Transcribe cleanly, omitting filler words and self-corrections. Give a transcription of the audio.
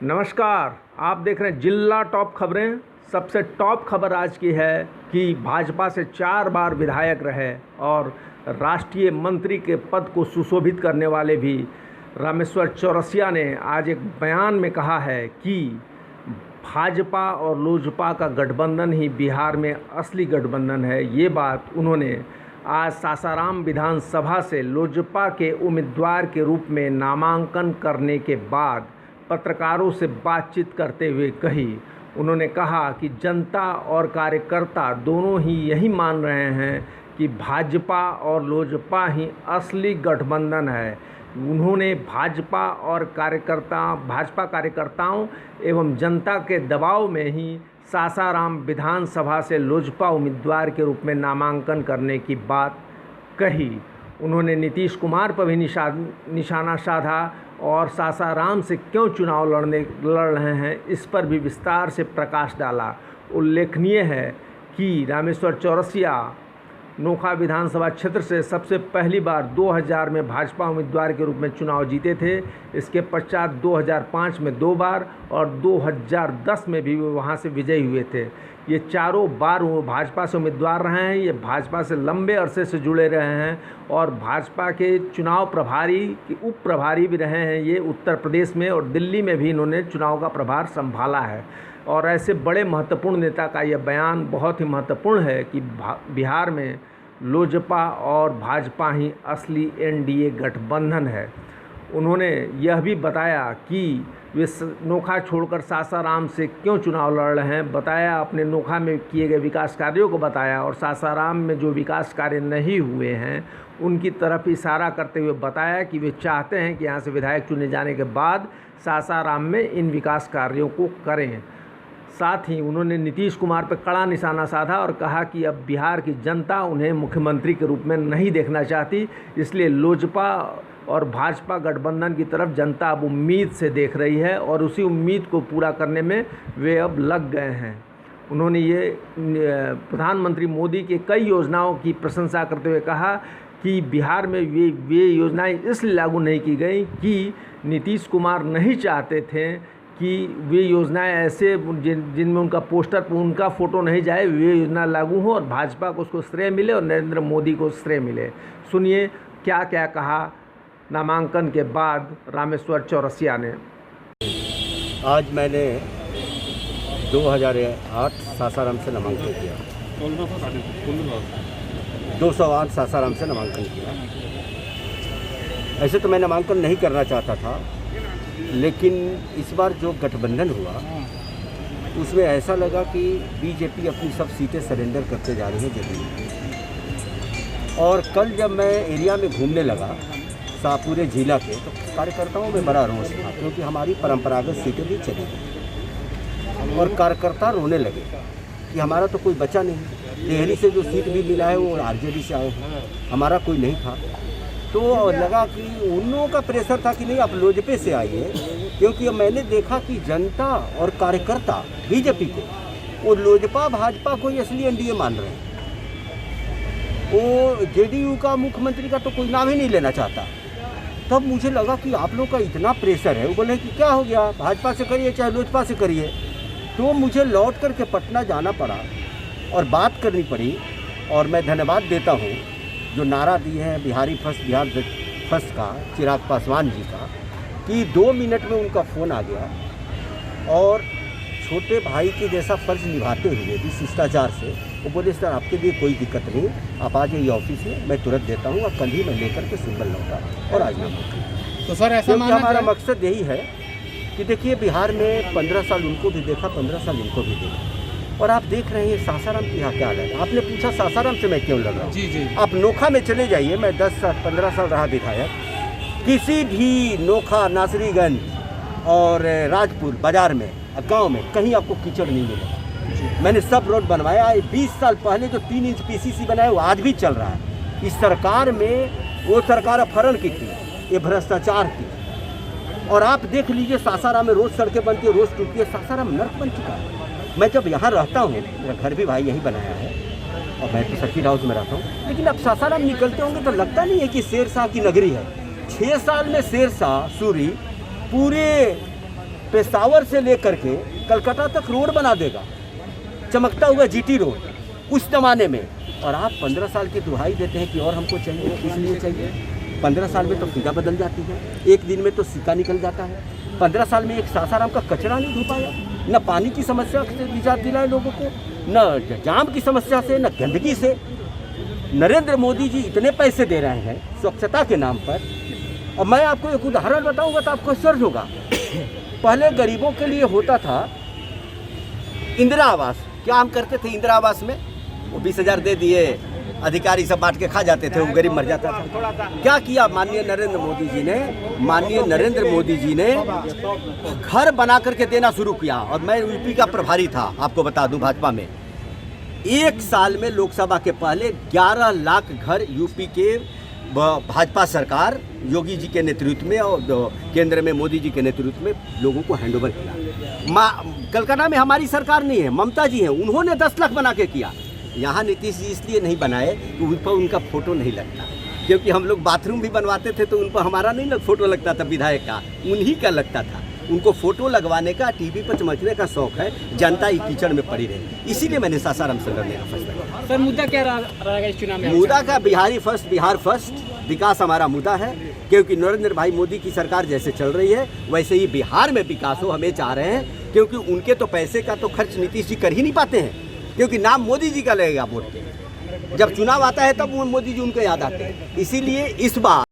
नमस्कार, आप देख रहे हैं जिला टॉप खबरें। सबसे टॉप खबर आज की है कि भाजपा से 4 बार विधायक रहे और राष्ट्रीय मंत्री के पद को सुशोभित करने वाले भी रामेश्वर चौरसिया ने आज एक बयान में कहा है कि भाजपा और लोजपा का गठबंधन ही बिहार में असली गठबंधन है। ये बात उन्होंने आज सासाराम विधानसभा से लोजपा के उम्मीदवार के रूप में नामांकन करने के बाद पत्रकारों से बातचीत करते हुए कही। उन्होंने कहा कि जनता और कार्यकर्ता दोनों ही यही मान रहे हैं कि भाजपा और लोजपा ही असली गठबंधन है। उन्होंने भाजपा कार्यकर्ताओं एवं जनता के दबाव में ही सासाराम विधानसभा से लोजपा उम्मीदवार के रूप में नामांकन करने की बात कही। उन्होंने नीतीश कुमार पर भी निशाना साधा और सासाराम से क्यों चुनाव लड़ रहे हैं इस पर भी विस्तार से प्रकाश डाला। उल्लेखनीय है कि रामेश्वर चौरसिया नोखा विधानसभा क्षेत्र से सबसे पहली बार 2000 में भाजपा उम्मीदवार के रूप में चुनाव जीते थे। इसके पश्चात 2005 में 2 बार और 2010 में भी वहां से विजयी हुए थे। ये चारों बार वो भाजपा से उम्मीदवार रहे हैं। ये भाजपा से लंबे अरसे से जुड़े रहे हैं और भाजपा के चुनाव प्रभारी उप प्रभारी भी रहे हैं। ये उत्तर प्रदेश में और दिल्ली में भी इन्होंने चुनाव का प्रभार संभाला है। और ऐसे बड़े महत्वपूर्ण नेता का यह बयान बहुत ही महत्वपूर्ण है कि बिहार में लोजपा और भाजपा ही असली एनडीए गठबंधन है। उन्होंने यह भी बताया कि वे नोखा छोड़कर सासाराम से क्यों चुनाव लड़ रहे हैं। बताया, अपने नोखा में किए गए विकास कार्यों को बताया और सासाराम में जो विकास कार्य नहीं हुए हैं उनकी तरफ इशारा करते हुए बताया कि वे चाहते हैं कि यहाँ से विधायक चुने जाने के बाद सासाराम में इन विकास कार्यों को करें। साथ ही उन्होंने नीतीश कुमार पर कड़ा निशाना साधा और कहा कि अब बिहार की जनता उन्हें मुख्यमंत्री के रूप में नहीं देखना चाहती, इसलिए लोजपा और भाजपा गठबंधन की तरफ जनता अब उम्मीद से देख रही है और उसी उम्मीद को पूरा करने में वे अब लग गए हैं। उन्होंने ये प्रधानमंत्री मोदी के कई योजनाओं की प्रशंसा करते हुए कहा कि बिहार में वे योजनाएं इसलिए लागू नहीं की गई कि नीतीश कुमार नहीं चाहते थे कि वे योजनाएं ऐसे जिनमें उनका पोस्टर पर उनका फ़ोटो नहीं जाए, वे योजना लागू हो और भाजपा को उसको श्रेय मिले और नरेंद्र मोदी को श्रेय मिले। सुनिए क्या क्या कहा नामांकन के बाद रामेश्वर चौरसिया ने। आज मैंने 2008 सासाराम से नामांकन किया, 208 सासाराम से नामांकन किया। ऐसे तो मैं नामांकन नहीं करना चाहता था, लेकिन इस बार जो गठबंधन हुआ उसमें ऐसा लगा कि बीजेपी अपनी सब सीटें सरेंडर करते जा रही है जमीन। और कल जब मैं एरिया में घूमने लगा पूरे जिला के, तो कार्यकर्ताओं में बड़ा रोष था क्योंकि हमारी परंपरागत सीटें भी चली गई और कार्यकर्ता रोने लगे कि हमारा तो कोई बचा नहीं। टिहरी से जो सीट भी मिला है वो आरजेडी से आए हैं, हमारा कोई नहीं था। तो लगा कि उन लोगों का प्रेशर था कि नहीं आप लोजपा से आइए, क्योंकि मैंने देखा कि जनता और कार्यकर्ता बीजेपी को वो लोजपा भाजपा को ही असली एनडीए मान रहे हैं। वो जेडीयू का मुख्यमंत्री का तो कोई नाम ही नहीं लेना चाहता। तब मुझे लगा कि आप लोग का इतना प्रेशर है। वो बोले कि क्या हो गया, भाजपा से करिए चाहे लोजपा से करिए। तो मुझे लौट करके पटना जाना पड़ा और बात करनी पड़ी। और मैं धन्यवाद देता हूँ जो नारा दिए हैं बिहार फर्स्ट का चिराग पासवान जी का, कि 2 मिनट में उनका फ़ोन आ गया और छोटे भाई के जैसा फ़र्ज निभाते हुए भी शिष्टाचार से वो बोले सर आपके लिए कोई दिक्कत नहीं, आप आ जाइए ऑफिस में, मैं तुरंत देता हूँ। और कल ही मैं लेकर के सिंबल लौटा और आज नामांकन। तो सर ऐसा हमारा मकसद यही है कि देखिए बिहार में 15 साल उनको भी देखा, 15 साल इनको भी देखा। और आप देख रहे हैं सासाराम की क्या हाल है। आपने पूछा सासाराम से मैं क्यों लड़ रहा हूँ। जी। आप नोखा में चले जाइए, मैं 10-15 साल रहा विधायक। किसी भी नोखा, नासरीगंज और राजपुर बाजार में, गांव में कहीं आपको कीचड़ नहीं मिलेगा। मैंने सब रोड बनवाया है। 20 साल पहले जो 3 इंच पीसीसी बनाया वो आज भी चल रहा है। इस सरकार में वो सरकार अपहरण की थी, ये भ्रष्टाचार की। और आप देख लीजिए सासाराम में रोज़ सड़कें बनती है, रोज़ टूटती है। सासाराम नर्क बन चुका है। मैं जब यहाँ रहता हूँ, मेरा घर भी भाई यहीं बनाया है और मैं तो सर्किट हाउस में रहता हूँ, लेकिन अब सासाराम निकलते होंगे तो लगता नहीं है कि शेरशाह की नगरी है। 6 साल में शेरशाह सूरी पूरे पेशावर से लेकर के कलकत्ता तक रोड बना देगा, चमकता हुआ जीटी रोड उस जमाने में। और आप 15 साल की दुहाई देते हैं कि और हमको चाहिए, इसलिए चाहिए। 15 साल में तो फिजा बदल जाती है, एक दिन में तो सिक्का निकल जाता है। 15 साल में एक सासाराम का कचरा नहीं धो पाया, न पानी की समस्या से निजात दिलाए लोगों को, न जाम की समस्या से, न गंदगी से। नरेंद्र मोदी जी इतने पैसे दे रहे हैं स्वच्छता के नाम पर। और मैं आपको एक उदाहरण बताऊंगा तो आपको आश्चर्य होगा। पहले गरीबों के लिए होता था इंदिरा आवास। क्या हम करते थे इंदिरा आवास में? वो 20,000 दे दिए, अधिकारी सब बांट के खा जाते थे, वो गरीब मर जाता था। क्या किया माननीय नरेंद्र मोदी जी ने? माननीय नरेंद्र मोदी जी ने घर बना करके देना शुरू किया। और मैं यूपी का प्रभारी था, आपको बता दूं, भाजपा में। एक साल में लोकसभा के पहले 11 लाख घर यूपी के भाजपा सरकार योगी जी के नेतृत्व में और केंद्र में मोदी जी के नेतृत्व में लोगों को हैंडओवर किया। कलकत्ता में हमारी सरकार नहीं है, ममता जी हैं, उन्होंने 10 लाख बना के किया। यहाँ नीतीश जी इसलिए नहीं बनाए कि उन पर उनका फोटो नहीं लगता, क्योंकि हम लोग बाथरूम भी बनवाते थे तो उन पर हमारा नहीं फोटो लगता था, विधायक का, उन्हीं का लगता था। उनको फोटो लगवाने का, टीवी पर चमकने का शौक है, जनता ही कीचड़ में पड़ी रही। इसीलिए मैंने सासाराम से लड़ने का फैसला किया। सर मुद्दा क्या रहेगा इस चुनाव में? मुद्दा का बिहारी फर्स्ट, बिहार फर्स्ट, विकास हमारा मुद्दा है। क्योंकि नरेंद्र भाई मोदी की सरकार जैसे चल रही है वैसे ही बिहार में विकास हो, हमें चाह रहे हैं। क्योंकि उनके तो पैसे का तो खर्च नीतीश जी कर ही नहीं पाते हैं, क्योंकि नाम मोदी जी का लगेगा वोट पे। जब चुनाव आता है तब वो मोदी जी उनको याद आते हैं। इसीलिए इस बार